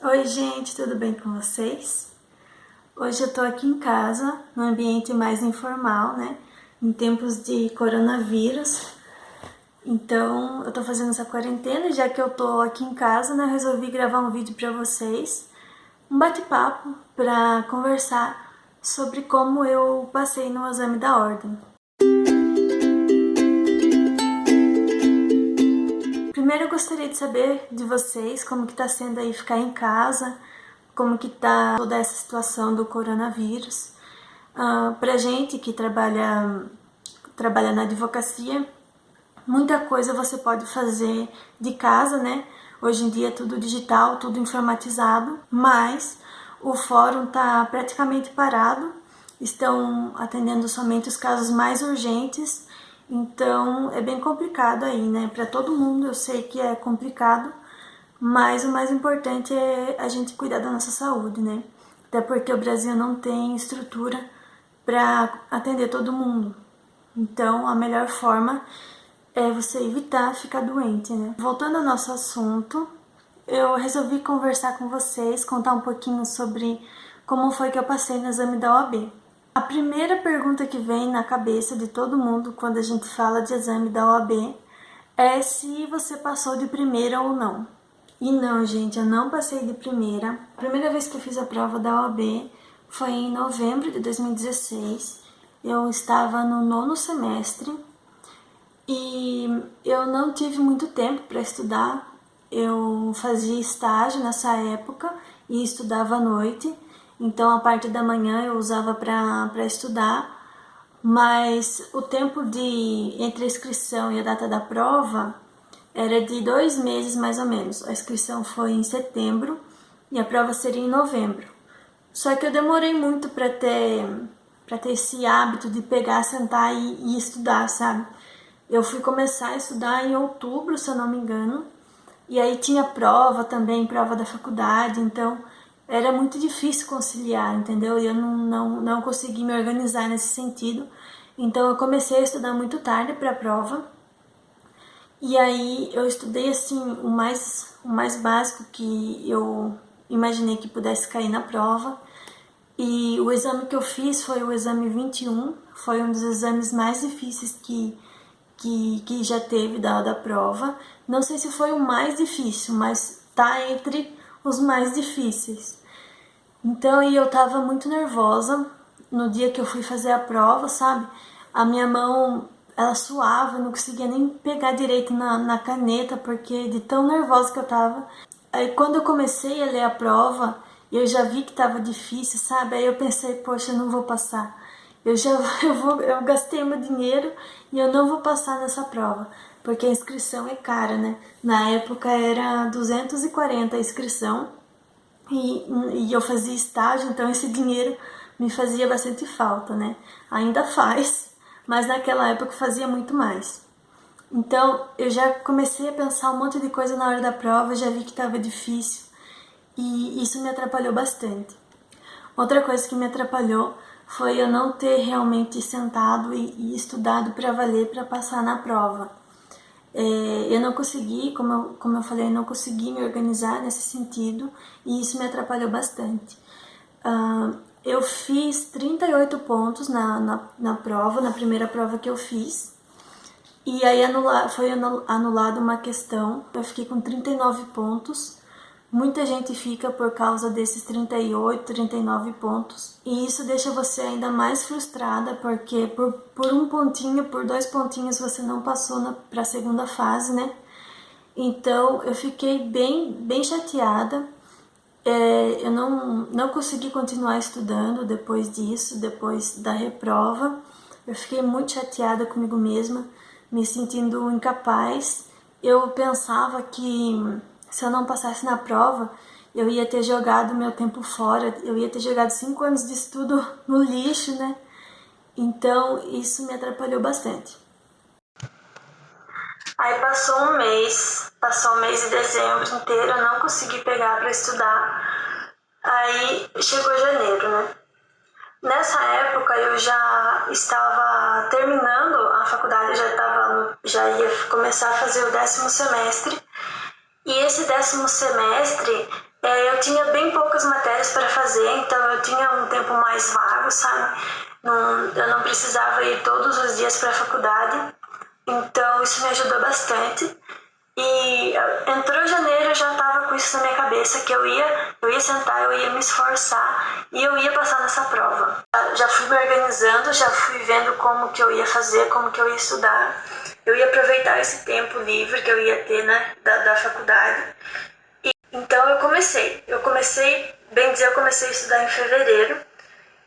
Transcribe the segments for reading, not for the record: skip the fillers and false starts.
Oi gente, tudo bem com vocês? Hoje eu tô aqui em casa, num ambiente mais informal, né? Em tempos de coronavírus. Então eu tô fazendo essa quarentena, já que eu tô aqui em casa, né? Eu resolvi gravar um vídeo pra vocês, um bate-papo pra conversar sobre como eu passei no exame da ordem. Primeiro eu gostaria de saber de vocês como que tá sendo aí ficar em casa, como que tá toda essa situação do coronavírus. Pra gente que trabalha na advocacia, muita coisa você pode fazer de casa, né? Hoje em dia é tudo digital, tudo informatizado, mas o fórum tá praticamente parado, estão atendendo somente os casos mais urgentes, então é bem complicado aí, né? Para todo mundo eu sei que é complicado, mas o mais importante é a gente cuidar da nossa saúde, né? Até porque o Brasil não tem estrutura para atender todo mundo. Então, a melhor forma é você evitar ficar doente, né? Voltando ao nosso assunto, eu resolvi conversar com vocês, contar um pouquinho sobre como foi que eu passei no exame da OAB. A primeira pergunta que vem na cabeça de todo mundo quando a gente fala de exame da OAB é se você passou de primeira ou não. E não, gente, eu não passei de primeira. A primeira vez que eu fiz a prova da OAB foi em novembro de 2016. Eu estava no 9º semestre e eu não tive muito tempo para estudar. Eu fazia estágio nessa época e estudava à noite. Então a parte da manhã eu usava para estudar, mas o tempo entre a inscrição e a data da prova era de 2 meses mais ou menos. A inscrição foi em setembro e a prova seria em novembro. Só que eu demorei muito para ter esse hábito de pegar, sentar e estudar, sabe? Eu fui começar a estudar em outubro, se eu não me engano, e aí tinha prova também, prova da faculdade, então era muito difícil conciliar, entendeu? E eu não consegui me organizar nesse sentido. Então eu comecei a estudar muito tarde para a prova. E aí eu estudei assim o mais básico que eu imaginei que pudesse cair na prova. E o exame que eu fiz foi o exame 21, foi um dos exames mais difíceis que já teve da prova. Não sei se foi o mais difícil, mas tá entre os mais difíceis. Então, e eu tava muito nervosa no dia que eu fui fazer a prova, sabe? A minha mão, ela suava, eu não conseguia nem pegar direito na caneta, porque de tão nervosa que eu tava. Aí quando eu comecei a ler a prova, eu já vi que tava difícil, sabe? Aí eu pensei, poxa, eu não vou passar. Eu gastei meu dinheiro e eu não vou passar nessa prova, porque a inscrição é cara, né? Na época era 240 a inscrição e eu fazia estágio, então esse dinheiro me fazia bastante falta, né? Ainda faz, mas naquela época fazia muito mais. Então eu já comecei a pensar um monte de coisa na hora da prova, já vi que estava difícil e isso me atrapalhou bastante. Outra coisa que me atrapalhou foi eu não ter realmente sentado e estudado para valer para passar na prova. Eu não consegui, como eu falei, eu não consegui me organizar nesse sentido e isso me atrapalhou bastante. Eu fiz 38 pontos na prova, na primeira prova que eu fiz, e aí foi anulada uma questão, eu fiquei com 39 pontos. Muita gente fica por causa desses 38, 39 pontos. E isso deixa você ainda mais frustrada, porque por um pontinho, por 2 pontinhos, você não passou para a segunda fase, né? Então eu fiquei bem chateada. Eu não consegui continuar estudando depois disso, depois da reprova. Eu fiquei muito chateada comigo mesma, me sentindo incapaz. Eu pensava que se eu não passasse na prova, eu ia ter jogado meu tempo fora, eu ia ter jogado 5 anos de estudo no lixo, né? Então isso me atrapalhou bastante. Aí passou um mês de dezembro inteiro, eu não consegui pegar para estudar. Aí chegou janeiro, né? Nessa época eu já estava terminando a faculdade, já ia começar a fazer o 10º semestre. E esse 10º semestre Eu tinha bem poucas matérias para fazer, então eu tinha um tempo mais vago, sabe? Eu não precisava ir todos os dias para a faculdade, então isso me ajudou bastante. E entrou janeiro, eu já estava com isso na minha cabeça, que eu ia sentar, eu ia me esforçar e eu ia passar nessa prova. Já fui me organizando, já fui vendo como que eu ia fazer, como que eu ia estudar. Eu ia aproveitar esse tempo livre que eu ia ter, né, da faculdade. Então eu comecei, bem dizer, eu comecei a estudar em fevereiro,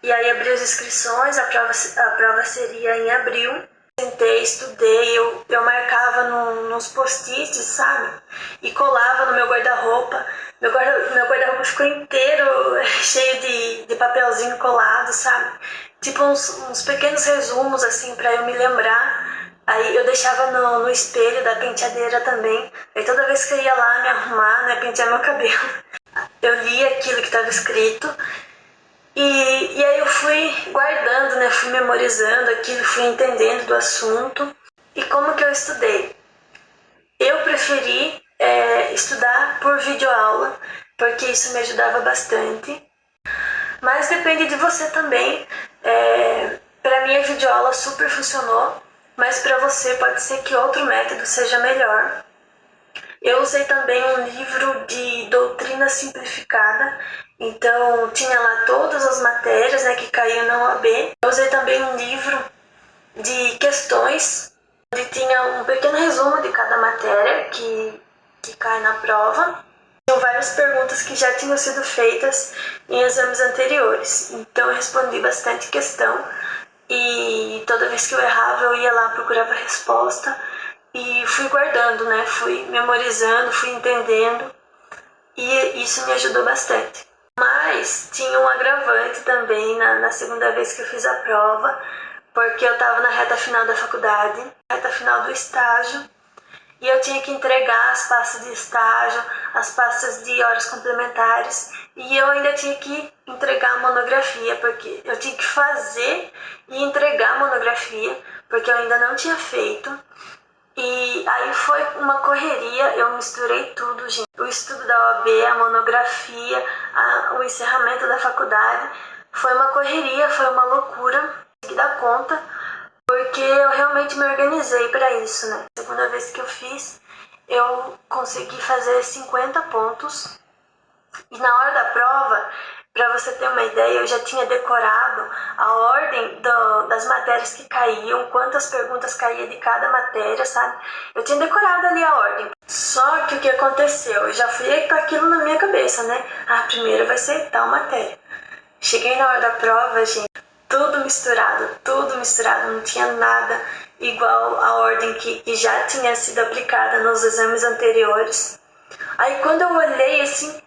e aí abri as inscrições, a prova seria em abril. Sentei, estudei, eu marcava nos post-its, sabe? E colava no meu guarda-roupa. Meu guarda-roupa ficou inteiro cheio de papelzinho colado, sabe? Tipo uns pequenos resumos, assim, pra eu me lembrar. Aí eu deixava no espelho da penteadeira também. Aí toda vez que eu ia lá me arrumar, né, pentear meu cabelo, eu lia aquilo que estava escrito. E aí eu fui guardando, né, fui memorizando aquilo, fui entendendo do assunto. E como que eu estudei? Eu preferi estudar por videoaula, porque isso me ajudava bastante. Mas depende de você também. Para mim a videoaula super funcionou, mas para você pode ser que outro método seja melhor. Eu usei também um livro de doutrina simplificada, então tinha lá todas as matérias, né, que caíam na OAB. Eu usei também um livro de questões, onde tinha um pequeno resumo de cada matéria que cai na prova. Tinham várias perguntas que já tinham sido feitas em exames anteriores, então eu respondi bastante questão e toda vez que eu errava eu ia lá, procurava a resposta e fui guardando, né? Fui memorizando, fui entendendo e isso me ajudou bastante. Mas tinha um agravante também na segunda vez que eu fiz a prova, porque eu estava na reta final da faculdade, reta final do estágio, e eu tinha que entregar as pastas de estágio, as pastas de horas complementares, e eu ainda tinha que entregar a monografia, porque eu tinha que fazer e entregar a monografia, porque eu ainda não tinha feito. E aí foi uma correria, eu misturei tudo, gente. O estudo da OAB, a monografia, o encerramento da faculdade. Foi uma correria, foi uma loucura, consegui dar conta, porque eu realmente me organizei para isso, né? A segunda vez que eu fiz, eu consegui fazer 50 pontos. E na hora da prova, para você ter uma ideia, eu já tinha decorado a ordem das matérias que caíam, quantas perguntas caía de cada matéria, sabe? Eu tinha decorado ali a ordem. Só que o que aconteceu? Eu já fui com aquilo na minha cabeça, né? A primeira vai ser tal matéria. Cheguei na hora da prova, gente, tudo misturado, não tinha nada igual a ordem que já tinha sido aplicada nos exames anteriores. Aí quando eu olhei assim,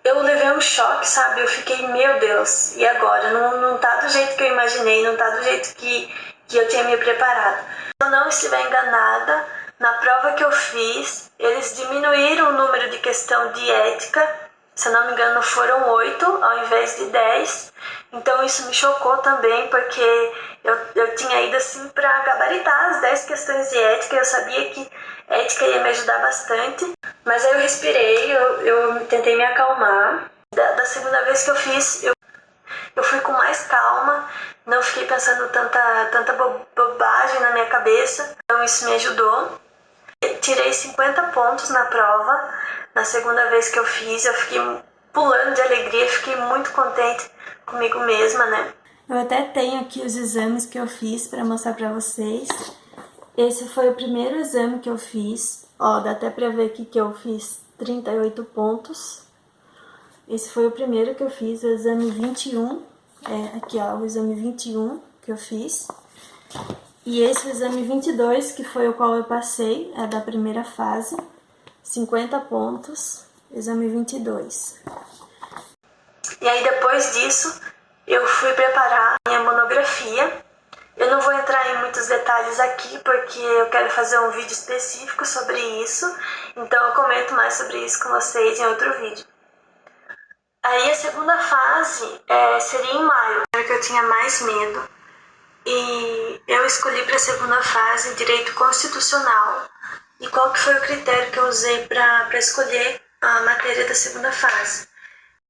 eu levei um choque, sabe? Eu fiquei, meu Deus, e agora? Não tá do jeito que eu imaginei, não tá do jeito que eu tinha me preparado. Se eu não estiver enganada, na prova que eu fiz, eles diminuíram o número de questão de ética, se eu não me engano foram 8 ao invés de 10. Então isso me chocou também, porque eu tinha ido assim para gabaritar as 10 questões de ética, eu sabia que ética ia me ajudar bastante, mas aí eu respirei, eu tentei me acalmar. Da segunda vez que eu fiz, eu fui com mais calma, não fiquei pensando tanta bobagem na minha cabeça, então isso me ajudou. Tirei 50 pontos na prova, na segunda vez que eu fiz, eu fiquei pulando de alegria, fiquei muito contente comigo mesma, né? Eu até tenho aqui os exames que eu fiz para mostrar para vocês. Esse foi o primeiro exame que eu fiz, ó, dá até pra ver aqui que eu fiz 38 pontos. Esse foi o primeiro que eu fiz, o exame 21, aqui ó, o exame 21 que eu fiz. E esse é o exame 22, que foi o qual eu passei, é da primeira fase, 50 pontos, exame 22. E aí depois disso, eu fui preparar minha monografia. Eu não vou entrar em muitos detalhes aqui, porque eu quero fazer um vídeo específico sobre isso, então eu comento mais sobre isso com vocês em outro vídeo. Aí a segunda fase seria em maio, que eu tinha mais medo, e eu escolhi para a segunda fase Direito Constitucional. E qual que foi o critério que eu usei para escolher a matéria da segunda fase?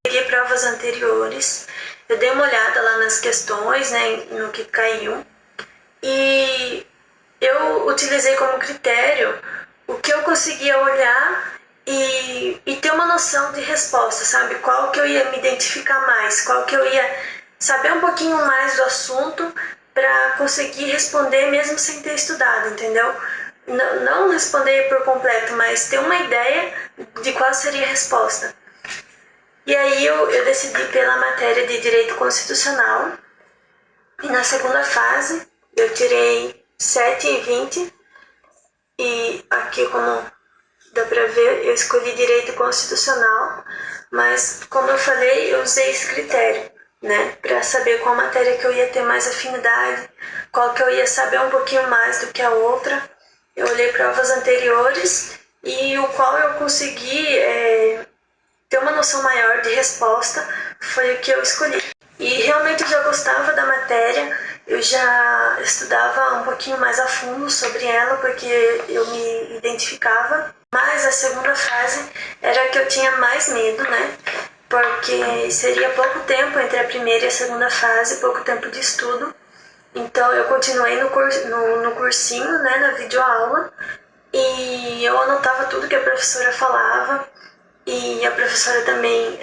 peguei provas anteriores, eu dei uma olhada lá nas questões, né, no que caiu, e eu utilizei como critério o que eu conseguia olhar e ter uma noção de resposta, sabe? Qual que eu ia me identificar mais, qual que eu ia saber um pouquinho mais do assunto para conseguir responder mesmo sem ter estudado, entendeu? Não responder por completo, mas ter uma ideia de qual seria a resposta. E aí eu decidi pela matéria de Direito Constitucional, e na segunda fase eu tirei 7,20 e aqui, como dá pra ver, eu escolhi Direito Constitucional, mas como eu falei, eu usei esse critério, né, para saber qual matéria que eu ia ter mais afinidade, qual que eu ia saber um pouquinho mais do que a outra. Eu olhei provas anteriores e o qual eu consegui ter uma noção maior de resposta foi o que eu escolhi. E realmente eu já gostava da matéria, eu já estudava um pouquinho mais a fundo sobre ela, porque eu me identificava. Mas a segunda fase era a que eu tinha mais medo, né? Porque seria pouco tempo entre a primeira e a segunda fase, pouco tempo de estudo. Então eu continuei no cursinho, né, na videoaula, e eu anotava tudo que a professora falava, e a professora também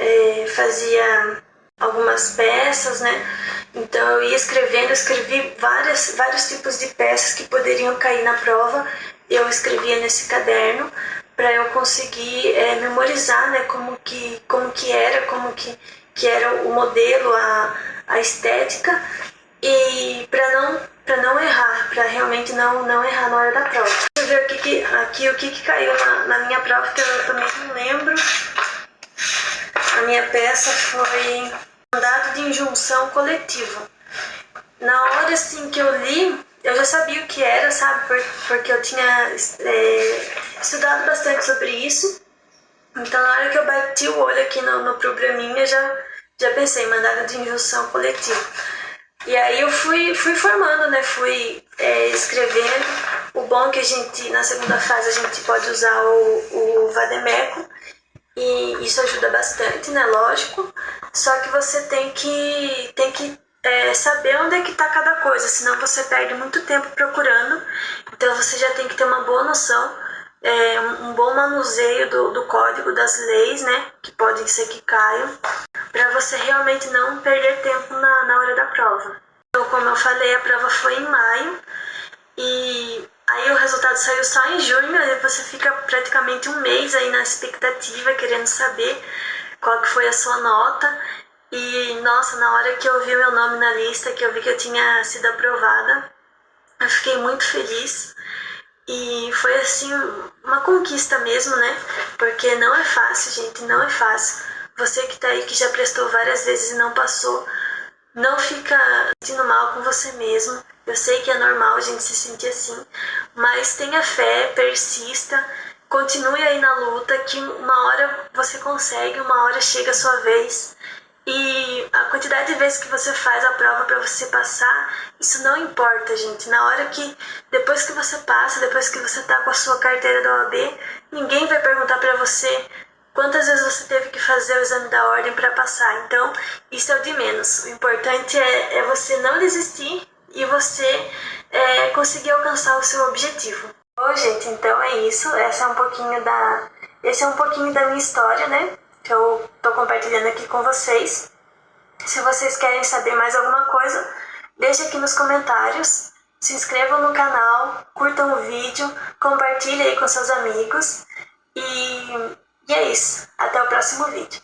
fazia algumas peças, né? Então eu ia escrevendo, eu escrevi vários tipos de peças que poderiam cair na prova, eu escrevia nesse caderno para eu conseguir memorizar, né, como que era o modelo, a estética, e para não errar, para realmente não errar na hora da prova. Deixa eu ver aqui o que caiu na minha prova, que eu também não lembro. A minha peça foi mandado de injunção coletiva. Na hora assim que eu li, eu já sabia o que era, sabe? Porque eu tinha estudado bastante sobre isso. Então, na hora que eu bati o olho aqui no programinha, já pensei, mandado de injunção coletiva. E aí eu fui formando, né? Fui escrevendo. O bom é que a gente, na segunda fase, a gente pode usar o vademécum. E isso ajuda bastante, né? Lógico. Só que você tem que saber onde é que tá cada coisa, senão você perde muito tempo procurando. Então você já tem que ter uma boa noção, um bom manuseio do código, das leis, né? Que podem ser que caiam, para você realmente não perder tempo na hora da prova. Então, como eu falei, a prova foi em maio e aí o resultado saiu só em junho, aí você fica praticamente um mês aí na expectativa, querendo saber qual que foi a sua nota. E, nossa, na hora que eu vi meu nome na lista, que eu vi que eu tinha sido aprovada, eu fiquei muito feliz. E foi, assim, uma conquista mesmo, né? Porque não é fácil, gente, não é fácil. Você que tá aí, que já prestou várias vezes e não passou, não fica sentindo mal com você mesmo. Eu sei que é normal a gente se sentir assim, mas tenha fé, persista, continue aí na luta, que uma hora você consegue, uma hora chega a sua vez. E a quantidade de vezes que você faz a prova para você passar, isso não importa, gente. Na hora que, depois que você passa, depois que você tá com a sua carteira da OAB, ninguém vai perguntar para você quantas vezes você teve que fazer o exame da ordem para passar. Então, isso é o de menos. O importante é você não desistir e você conseguir alcançar o seu objetivo. Bom, gente, então é isso. Esse é um pouquinho da minha história, né? Que eu tô compartilhando aqui com vocês. Se vocês querem saber mais alguma coisa, deixe aqui nos comentários. Se inscrevam no canal, curtam o vídeo, compartilhem aí com seus amigos. E é isso. Até o próximo vídeo.